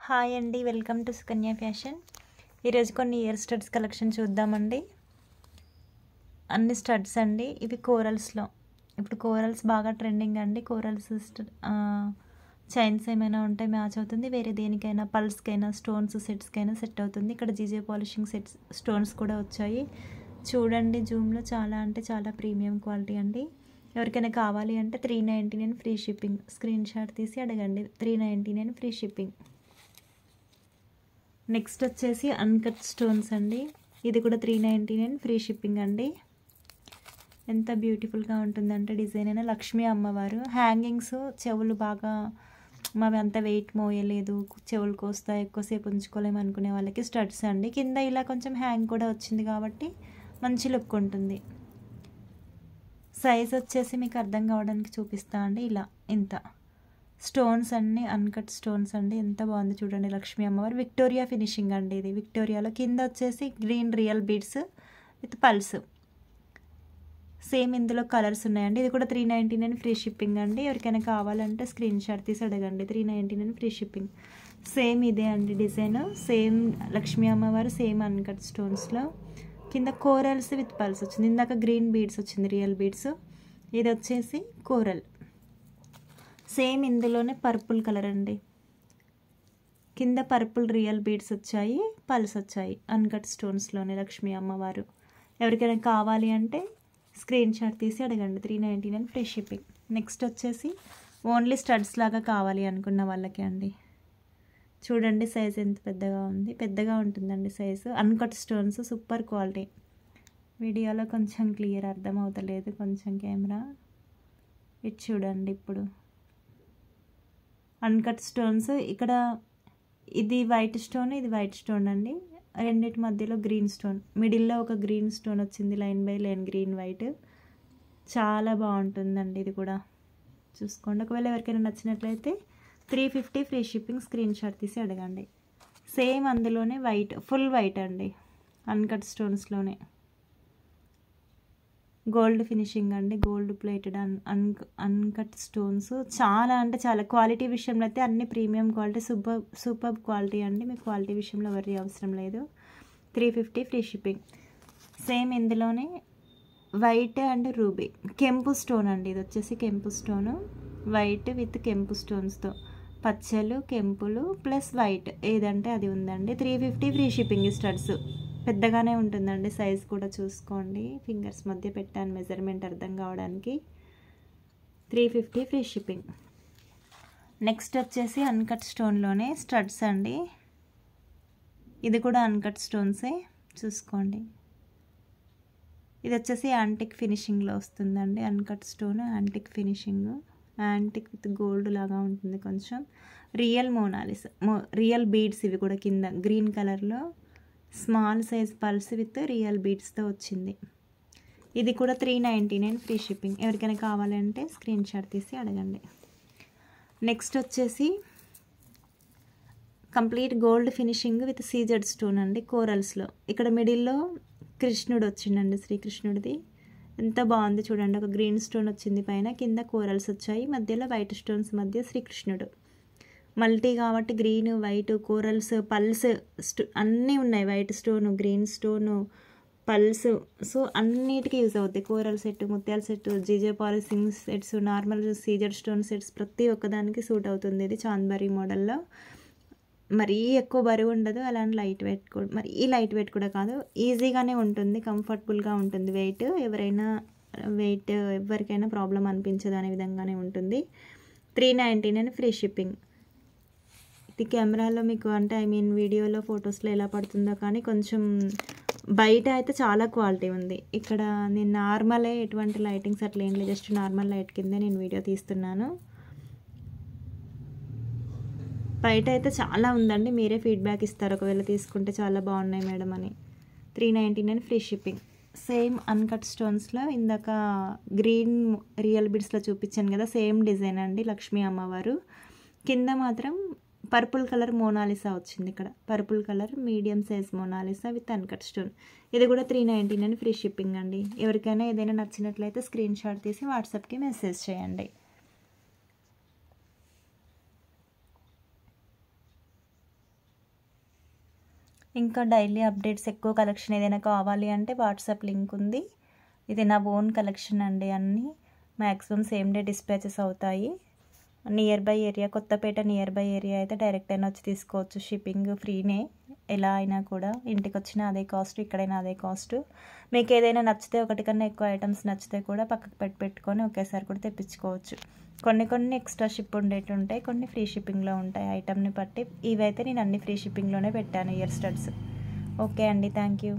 Hi అండి, welcome to Sukanya fashion. ఈరోజు కొన్ని ఇయర్ స్టడ్స్ కలెక్షన్ చూద్దామండి. అన్ని స్టడ్స్ అండి. ఇవి కోరల్స్లో. ఇప్పుడు కోరల్స్ బాగా ట్రెండింగ్ అండి. కోరల్స్ చైన్స్ ఏమైనా ఉంటే మ్యాచ్ అవుతుంది. వేరే దేనికైనా పల్స్కైనా స్టోన్స్ సెట్స్కైనా సెట్ అవుతుంది. ఇక్కడ జీజే పాలిషింగ్ సెట్స్ స్టోన్స్ కూడా వచ్చాయి. చూడండి జూమ్లో, చాలా అంటే చాలా ప్రీమియం క్వాలిటీ అండి. ఎవరికైనా కావాలి అంటే 399 ఫ్రీ షిప్పింగ్. స్క్రీన్ షాట్ తీసి అడగండి. 399 ఫ్రీ షిప్పింగ్. నెక్స్ట్ వచ్చేసి అన్కట్ స్టోన్స్ అండి. ఇది కూడా 399 ఫ్రీ షిప్పింగ్ అండి. ఎంత బ్యూటిఫుల్గా ఉంటుందంటే డిజైన్ అయినా. లక్ష్మీ అమ్మవారు హ్యాంగింగ్స్, చెవులు బాగా మావి అంత వెయిట్ మోయలేదు, చెవులు కోస్తా ఎక్కువసేపు ఉంచుకోలేము అనుకునే వాళ్ళకి స్టడ్స్ అండి. కింద ఇలా కొంచెం హ్యాంగ్ కూడా వచ్చింది కాబట్టి మంచి లుక్ ఉంటుంది. సైజ్ వచ్చేసి మీకు అర్థం కావడానికి చూపిస్తా అండి. ఇలా ఇంత స్టోన్స్ అన్నీ అన్కట్ స్టోన్స్ అండి. ఎంత బాగుంది చూడండి. లక్ష్మీ అమ్మవారు విక్టోరియా ఫినిషింగ్ అండి. ఇది విక్టోరియాలో కింద వచ్చేసి green real beads with pulse. Same ఇందులో కలర్స్ ఉన్నాయండి. ఇది కూడా 399 ఫ్రీ షిప్పింగ్ అండి. ఎవరికైనా కావాలంటే స్క్రీన్ షాట్ తీసి అడగండి. 399 ఫ్రీ షిప్పింగ్. సేమ్ ఇదే అండి డిజైన్. సేమ్ లక్ష్మీ అమ్మవారు సేమ్ అన్కట్ స్టోన్స్లో కింద కోరల్స్ విత్ పల్స్ వచ్చింది. ఇందాక గ్రీన్ బీడ్స్ వచ్చింది, రియల్ బీడ్స్. ఇది వచ్చేసి కోరల్. సేమ్ ఇందులోనే పర్పుల్ కలర్ అండి. కింద పర్పుల్ రియల్ బీడ్స్ వచ్చాయి, పల్స్ వచ్చాయి. అన్కట్ స్టోన్స్లోనే లక్ష్మీ అమ్మవారు. ఎవరికైనా కావాలి అంటే స్క్రీన్ షాట్ తీసి అడగండి. 399 ఫ్రీ షిప్పింగ్. నెక్స్ట్ వచ్చేసి ఓన్లీ స్టడ్స్ లాగా కావాలి అనుకున్న వాళ్ళకి అండి. చూడండి సైజ్ ఎంత పెద్దగా ఉంది. పెద్దగా ఉంటుందండి size. Uncut stones super quality. వీడియోలో కొంచెం క్లియర్ అర్థం అవుతలేదు, కొంచెం కెమెరా ఇటు చూడండి. ఇప్పుడు అన్కట్ స్టోన్స్. ఇక్కడ ఇది వైట్ స్టోన్, ఇది వైట్ స్టోన్ అండి. రెండింటి మధ్యలో గ్రీన్ స్టోన్, మిడిల్లో ఒక గ్రీన్ స్టోన్ వచ్చింది, line by line green white. చాలా బాగుంటుందండి. ఇది కూడా చూసుకోండి. ఒకవేళ ఎవరికైనా నచ్చినట్లయితే 350 ఫ్రీ షిప్పింగ్. స్క్రీన్ షాట్ తీసి అడగండి. సేమ్ అందులోనే వైట్, ఫుల్ వైట్ అండి. అన్కట్ స్టోన్స్లోనే గోల్డ్ ఫినిషింగ్ అండి. Gold plated uncut stones. చాలా అంటే చాలా క్వాలిటీ విషయంలో అయితే అన్ని ప్రీమియం క్వాలిటీ, సూపర్ క్వాలిటీ అండి. మీకు క్వాలిటీ విషయంలో వరీ అవసరం లేదు. 350 ఫ్రీ షిప్పింగ్. సేమ్ ఇందులోనే వైట్ అండ్ రూబీ, కెంపు స్టోన్ అండి. ఇది వచ్చేసి కెంపు స్టోను, వైట్ విత్ కెంపు స్టోన్స్తో. పచ్చలు, కెంపులు ప్లస్ వైట్ ఏదంటే అది ఉందండి. 350 ఫ్రీ షిప్పింగ్. స్టడ్స్ పెద్దగానే ఉంటుందండి. సైజ్ కూడా చూసుకోండి. ఫింగర్స్ మధ్య పెట్టాను మెజర్మెంట్ అర్థం కావడానికి. 350 ఫ్రీ షిప్పింగ్. నెక్స్ట్ వచ్చేసి అన్కట్ స్టోన్లోనే స్టడ్స్ అండి. ఇది కూడా అన్కట్ స్టోన్సే, చూసుకోండి. ఇది వచ్చేసి యాంటిక్ ఫినిషింగ్లో వస్తుందండి. Uncut stone antique finishing, antique with gold లాగా ఉంటుంది కొంచెం. Real Monalisa, real beads. ఇవి కూడా కింద గ్రీన్ కలర్లో small size pearls with real బీడ్స్తో వచ్చింది. ఇది కూడా 399 ఫ్రీ షిప్పింగ్. ఎవరికైనా కావాలంటే స్క్రీన్ షాట్ తీసి అడగండి. నెక్స్ట్ వచ్చేసి complete gold finishing with CZ stone అండి. కోరల్స్లో ఇక్కడ మిడిల్లో కృష్ణుడు వచ్చిండండి, శ్రీకృష్ణుడిది. ఎంత బాగుంది చూడండి. ఒక గ్రీన్ స్టోన్ వచ్చింది పైన, కింద కోరల్స్ వచ్చాయి, మధ్యలో వైట్ స్టోన్స్ మధ్య శ్రీకృష్ణుడు. మల్టీ కాబట్టి గ్రీన్ వైట్ కోరల్స్ పల్స్ అన్నీ ఉన్నాయి. White stone, green stone, pearls. So అన్నిటికీ యూజ్ అవుతాయి. కోరల్ సెట్, ముత్యాల set, GJ polishing sets, normal సీజర్ స్టోన్ సెట్స్ ప్రతి ఒక్కదానికి సూట్ అవుతుంది. ఇది చాంద్బరీ మోడల్లో. మరీ ఎక్కువ బరువు ఉండదు, అలాంటి లైట్ వెయిట్ కూడా, మరీ లైట్ వెయిట్ కూడా కాదు. ఈజీగానే ఉంటుంది, కంఫర్టబుల్గా ఉంటుంది. వెయిట్ ఎవరికైనా ప్రాబ్లం అనిపించదు అనే విధంగానే ఉంటుంది. 399 ఫ్రీ షిప్పింగ్. ఇది కెమెరాలో మీకు అంటే వీడియోలో ఫొటోస్లో ఎలా పడుతుందో కానీ కొంచెం బయట అయితే చాలా క్వాలిటీ ఉంది. ఇక్కడ నేను నార్మలే, ఎటువంటి లైటింగ్స్ అట్లా ఏం లేదు, జస్ట్ నార్మల్ లైట్ కింద నేను వీడియో తీస్తున్నాను. బయట అయితే చాలా ఉందండి. మీరే ఫీడ్బ్యాక్ ఇస్తారు ఒకవేళ తీసుకుంటే, చాలా బాగున్నాయి మేడం అని. 399 ఫ్రీ షిప్పింగ్. సేమ్ అన్కట్ స్టోన్స్లో ఇందాక గ్రీన్ రియల్ బిడ్స్లో చూపించాను కదా, సేమ్ డిజైన్ అండి. లక్ష్మీ అమ్మవారు. కింద మాత్రం పర్పుల్ కలర్ మోనాలిసా వచ్చింది. ఇక్కడ purple colour medium size Mona Lisa with uncut stone. ఇది కూడా 399 ఫ్రీ షిప్పింగ్ అండి. ఎవరికైనా ఏదైనా నచ్చినట్లయితే స్క్రీన్ షాట్ తీసి వాట్సాప్కి మెసేజ్ చేయండి. ఇంకా డైలీ అప్డేట్స్ ఎక్కువ కలెక్షన్ ఏదైనా కావాలి అంటే వాట్సాప్ లింక్ ఉంది. ఇది నా ఓన్ కలెక్షన్ అండి. అన్నీ మ్యాక్సిమం సేమ్ డే డిస్పాచెస్ అవుతాయి. Nearby area Kothapet nearby area అయితే డైరెక్ట్ అయినా వచ్చి తీసుకోవచ్చు. షిప్పింగ్ ఫ్రీనే, ఎలా అయినా కూడా ఇంటికి వచ్చినా అదే కాస్ట్, ఇక్కడైనా అదే కాస్ట్. మీకు ఏదైనా నచ్చితే ఒకటి కన్నా ఎక్కువ ఐటమ్స్ నచ్చితే కూడా పక్కకు పెట్టుకొని ఒకేసారి కూడా తెప్పించుకోవచ్చు. కొన్ని ఎక్స్ట్రా షిప్ ఉండేవి ఉంటాయి, కొన్ని ఫ్రీ షిప్పింగ్లో ఉంటాయి ఐటమ్ని బట్టి. ఇవైతే నేను అన్ని ఫ్రీ షిప్పింగ్లోనే పెట్టాను ఇయర్ స్టడ్స్. ఓకే అండి, థ్యాంక్ యూ.